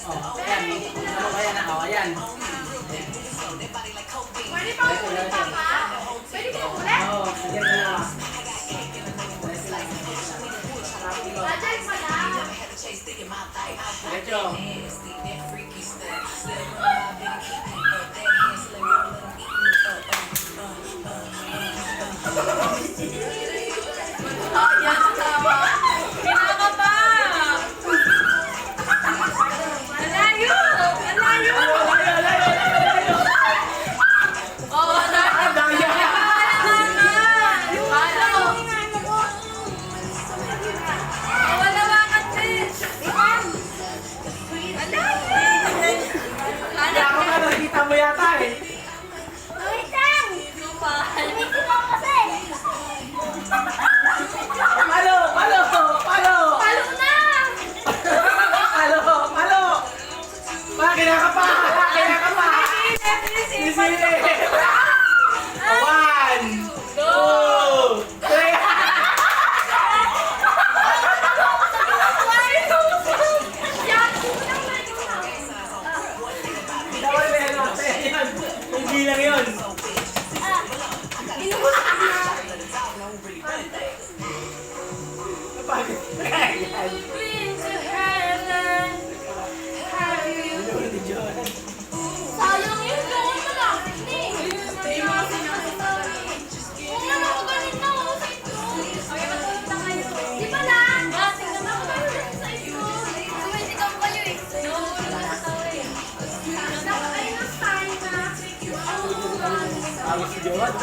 Oh, ayan. Ano ba yan? Oh, ayan. Pwede pa ulit pa? Pwede pa ulit? Oo, ayan na lang. Ajay pa lang. Diretso. Ayan, tama. Kinaka pa. Alayo! Alayo! Oo, dahil. Daya! Kaya ako ka nakikita mo yata eh. Palo! Palo! Palo! Palo! Palo! Kinaka pa! Kinaka pa! Sisili! 1, 2, 3! Dapat na yan natin yan. Hindi lang yun. Napagod. Ayan. Inulit ni John. Sayang yun, gawin mo lang. Hindi mo kasi nakasabi. Kung naman ako ganito, sa ito. Okay, matulog na kayo. Di ba lang? Tingnan ako ganito sa ito. Tumitigaw kayo eh. Nauulo na sa tao eh. Dapat ay nag-sign na. Tawag si John.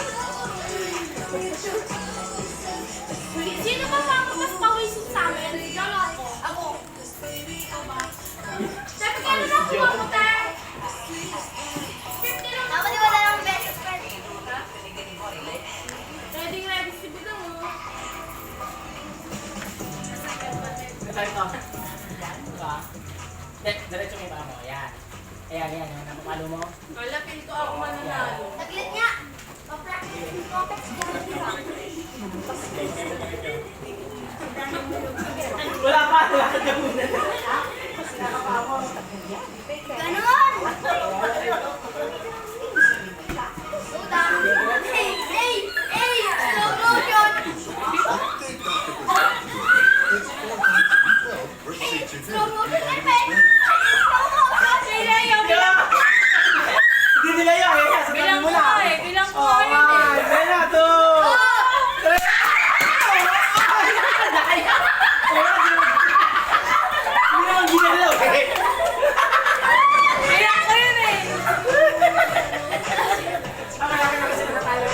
Sino ba mas pawisin sa amin? Diyan ako. Ako. Siyempre, kailan na ako mapunta? 50 lang. Dapat wala lang beses pa. Ready si Bidong mo. Ito, ito. Diba? Diretso mo ba mo? Ayan. Ayan, ayan. Ayan. Napapalo mo. Wala, pinto ako mananalo. Saglit nga. Pa-practice ko. Wala pa. Wala ka muna. Nakapamo. Ganon! Uda! Hey! Slow motion! Slow motion, Epe! Slow motion! Hindi nila yun. Ayan. Sabihin mo na. Bilang ko Oh, yun eh. 1, then na, 2, 3. Hindi naman ginalaw eh. Bilang ko yun eh. Malaki na kasi natalo.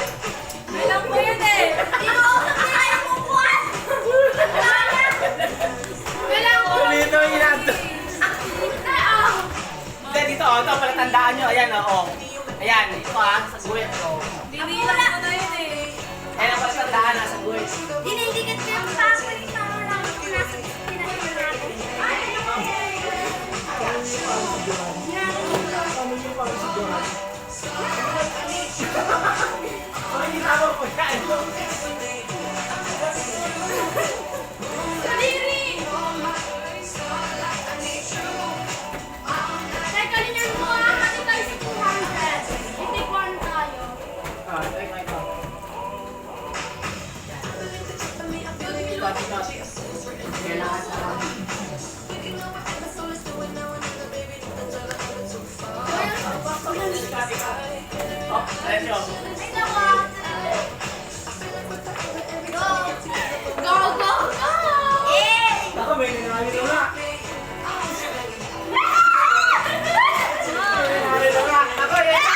Bilang ko yun eh. Di mo ako sabihin ay umupuan. Bilang ko. Dito yung inato. Hindi, dito oh. Ito, palatandaan nyo. Ayan oh. Ayan, ito sa guwit. Oh. Dinilang ko na yun eh. Ayan ang palatandaan nasa guwit. Dinidikit ko yung pako yung tama lang yung pinahirap natin. Hindi tama po yan. Kadiri! Teka, linyar mo ah. Kasi tayo sa 200. Hindi 1 tayo. Ah, ito. Kailangan na lang. Oh, diretso. Teka mo. Go! Ako, may nangyari na. May nangyari na. Ako, yan.